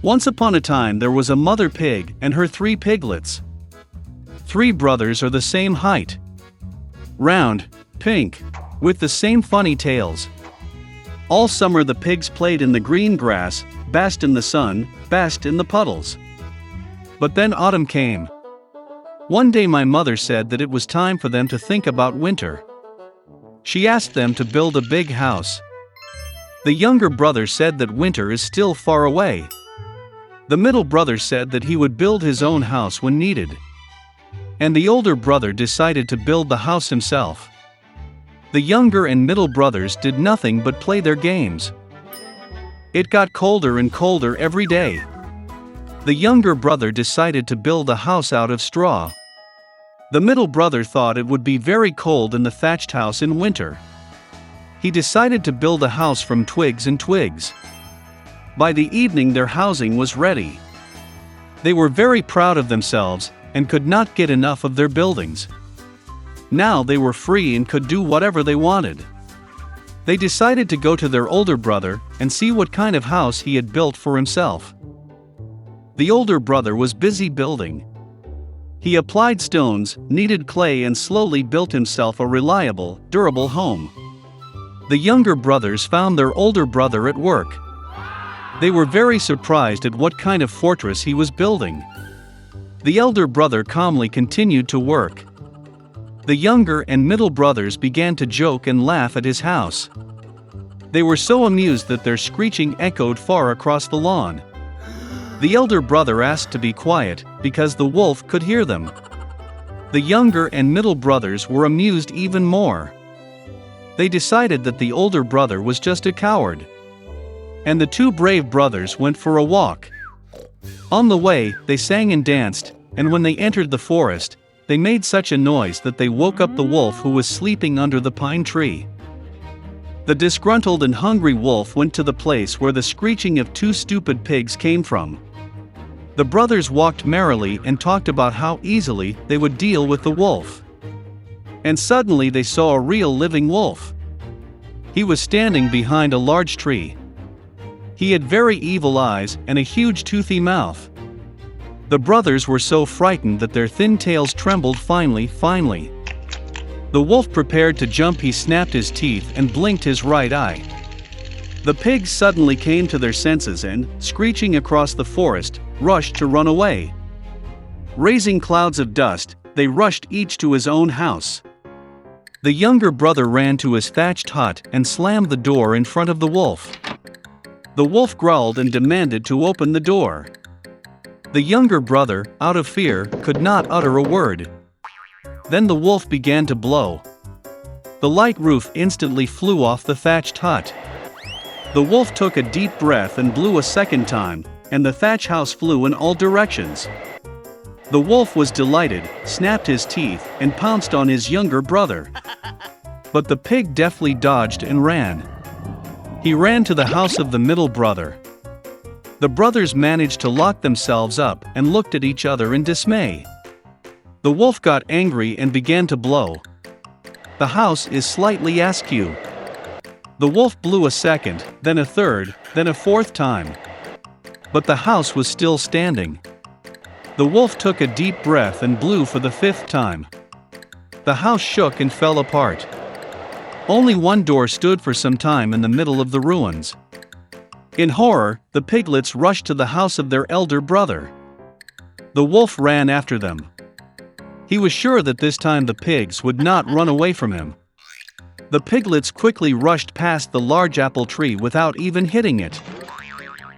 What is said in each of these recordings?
Once upon a time there was a mother pig and her 3 piglets. 3 brothers are the same height. Round, pink, with the same funny tails. All summer the pigs played in the green grass, basked in the sun, basked in the puddles. But then autumn came. One day my mother said that it was time for them to think about winter. She asked them to build a big house. The younger brother said that winter is still far away. The middle brother said that he would build his own house when needed. And the older brother decided to build the house himself. The younger and middle brothers did nothing but play their games. It got colder and colder every day. The younger brother decided to build a house out of straw. The middle brother thought it would be very cold in the thatched house in winter. He decided to build a house from twigs and twigs. By the evening their housing was ready. They were very proud of themselves and could not get enough of their buildings. Now they were free and could do whatever they wanted. They decided to go to their older brother and see what kind of house he had built for himself. The older brother was busy building. He applied stones, kneaded clay and slowly built himself a reliable, durable home. The younger brothers found their older brother at work. They were very surprised at what kind of fortress he was building. The elder brother calmly continued to work. The younger and middle brothers began to joke and laugh at his house. They were so amused that their screeching echoed far across the lawn. The elder brother asked to be quiet, because the wolf could hear them. The younger and middle brothers were amused even more. They decided that the older brother was just a coward. And the 2 brave brothers went for a walk. On the way, they sang and danced, and when they entered the forest, they made such a noise that they woke up the wolf who was sleeping under the pine tree. The disgruntled and hungry wolf went to the place where the screeching of 2 stupid pigs came from. The brothers walked merrily and talked about how easily they would deal with the wolf. And suddenly they saw a real living wolf. He was standing behind a large tree. He had very evil eyes and a huge toothy mouth. The brothers were so frightened that their thin tails trembled finely. The wolf prepared to jump. He snapped his teeth and blinked his right eye. The pigs suddenly came to their senses and, screeching across the forest, rushed to run away. Raising clouds of dust, they rushed each to his own house. The younger brother ran to his thatched hut and slammed the door in front of the wolf. The wolf growled and demanded to open the door. The younger brother, out of fear, could not utter a word. Then the wolf began to blow. The light roof instantly flew off the thatched hut. The wolf took a deep breath and blew a second time, and the thatch house flew in all directions. The wolf was delighted, snapped his teeth, and pounced on his younger brother. But the pig deftly dodged and ran. He ran to the house of the middle brother. The brothers managed to lock themselves up and looked at each other in dismay. The wolf got angry and began to blow. The house is slightly askew. The wolf blew a second, then a third, then a fourth time. But the house was still standing. The wolf took a deep breath and blew for the 5th time. The house shook and fell apart. Only one door stood for some time in the middle of the ruins. In horror, the piglets rushed to the house of their elder brother. The wolf ran after them. He was sure that this time the pigs would not run away from him. The piglets quickly rushed past the large apple tree without even hitting it.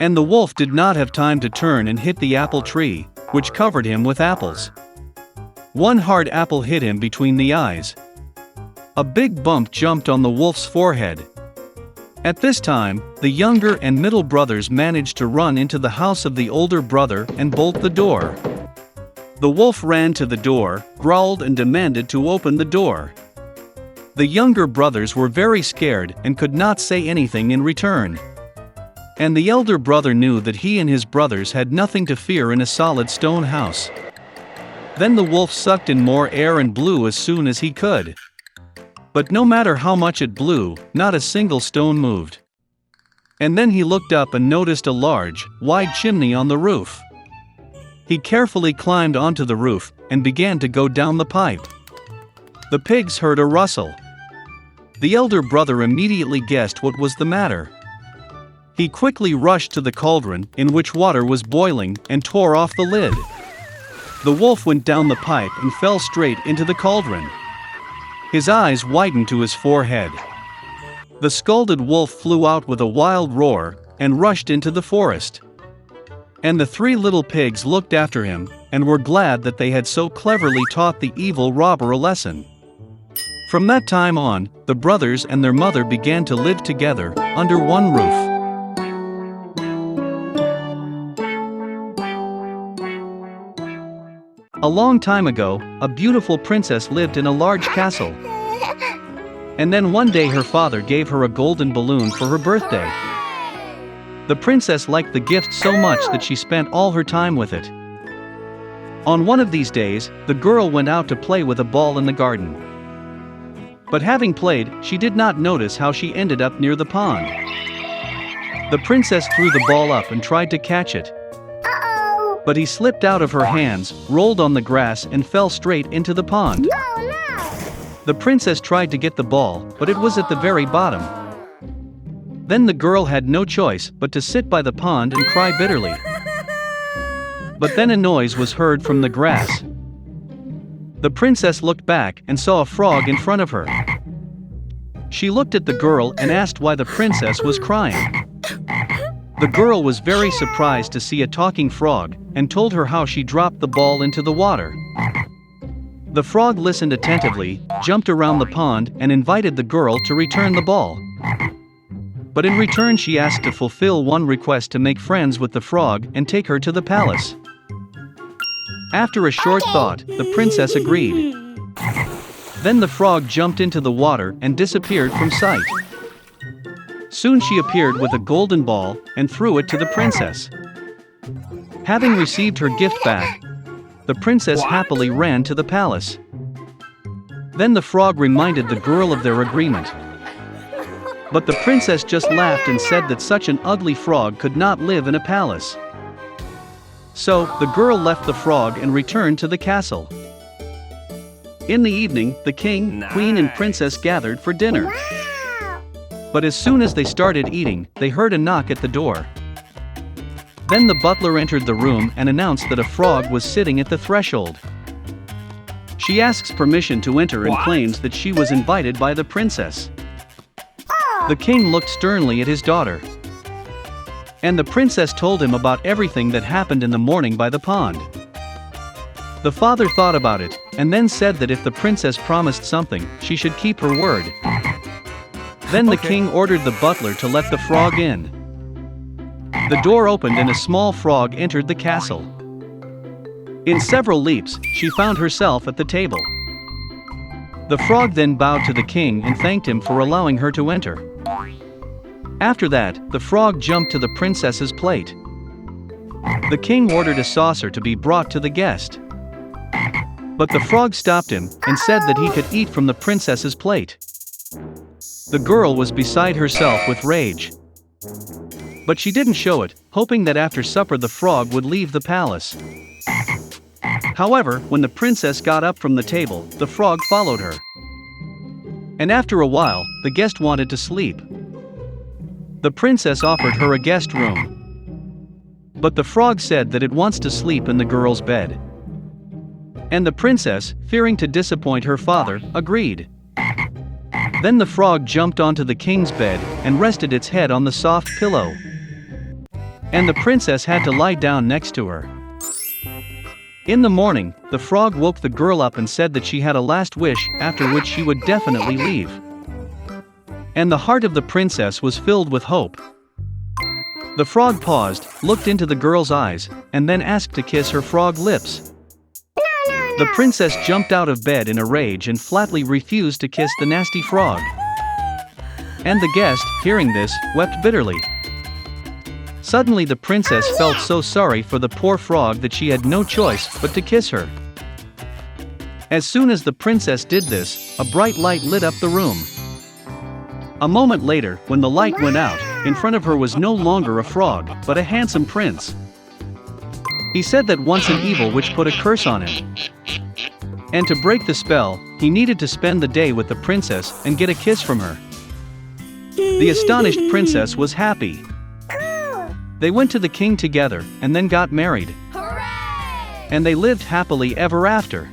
And the wolf did not have time to turn and hit the apple tree, which covered him with apples. One hard apple hit him between the eyes. A big bump jumped on the wolf's forehead. At this time, the younger and middle brothers managed to run into the house of the older brother and bolt the door. The wolf ran to the door, growled and demanded to open the door. The younger brothers were very scared and could not say anything in return. And the elder brother knew that he and his brothers had nothing to fear in a solid stone house. Then the wolf sucked in more air and blew as soon as he could. But no matter how much it blew, not a single stone moved. And then he looked up and noticed a large, wide chimney on the roof. He carefully climbed onto the roof and began to go down the pipe. The pigs heard a rustle. The elder brother immediately guessed what was the matter. He quickly rushed to the cauldron in which water was boiling and tore off the lid. The wolf went down the pipe and fell straight into the cauldron. His eyes widened to his forehead. The scalded wolf flew out with a wild roar and rushed into the forest. And the three little pigs looked after him and were glad that they had so cleverly taught the evil robber a lesson. From that time on, the brothers and their mother began to live together under one roof. A long time ago, a beautiful princess lived in a large castle. And then one day her father gave her a golden balloon for her birthday. The princess liked the gift so much that she spent all her time with it. On one of these days, the girl went out to play with a ball in the garden. But having played, she did not notice how she ended up near the pond. The princess threw the ball up and tried to catch it. But he slipped out of her hands, rolled on the grass and fell straight into the pond. The princess tried to get the ball, but it was at the very bottom. Then the girl had no choice but to sit by the pond and cry bitterly. But then a noise was heard from the grass. The princess looked back and saw a frog in front of her. She looked at the girl and asked why the princess was crying. The girl was very surprised to see a talking frog and told her how she dropped the ball into the water. The frog listened attentively, jumped around the pond and invited the girl to return the ball. But in return she asked to fulfill one request to make friends with the frog and take her to the palace. After a short thought, the princess agreed. Then the frog jumped into the water and disappeared from sight. Soon she appeared with a golden ball and threw it to the princess. Having received her gift back, the princess happily ran to the palace. Then the frog reminded the girl of their agreement. But the princess just laughed and said that such an ugly frog could not live in a palace. So, the girl left the frog and returned to the castle. In the evening, the king, queen and princess gathered for dinner. But as soon as they started eating, they heard a knock at the door. Then the butler entered the room and announced that a frog was sitting at the threshold. She asks permission to enter and claims that she was invited by the princess. The king looked sternly at his daughter. And the princess told him about everything that happened in the morning by the pond. The father thought about it, and then said that if the princess promised something, she should keep her word. Then the king ordered the butler to let the frog in. The door opened and a small frog entered the castle. In several leaps, she found herself at the table. The frog then bowed to the king and thanked him for allowing her to enter. After that, the frog jumped to the princess's plate. The king ordered a saucer to be brought to the guest. But the frog stopped him and said that he could eat from the princess's plate. The girl was beside herself with rage. But she didn't show it, hoping that after supper the frog would leave the palace. However, when the princess got up from the table, the frog followed her. And after a while, the guest wanted to sleep. The princess offered her a guest room. But the frog said that it wants to sleep in the girl's bed. And the princess, fearing to disappoint her father, agreed. Then the frog jumped onto the king's bed and rested its head on the soft pillow. And the princess had to lie down next to her. In the morning, the frog woke the girl up and said that she had a last wish, after which she would definitely leave. And the heart of the princess was filled with hope. The frog paused, looked into the girl's eyes, and then asked to kiss her frog lips. The princess jumped out of bed in a rage and flatly refused to kiss the nasty frog. And the guest, hearing this, wept bitterly. Suddenly the princess felt so sorry for the poor frog that she had no choice but to kiss her. As soon as the princess did this, a bright light lit up the room. A moment later, when the light went out, In front of her was no longer a frog, but a handsome prince. He said that once an evil witch put a curse on him. And to break the spell, he needed to spend the day with the princess and get a kiss from her. The astonished princess was happy. They went to the king together and then got married. And they lived happily ever after.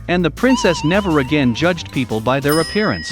And the princess never again judged people by their appearance.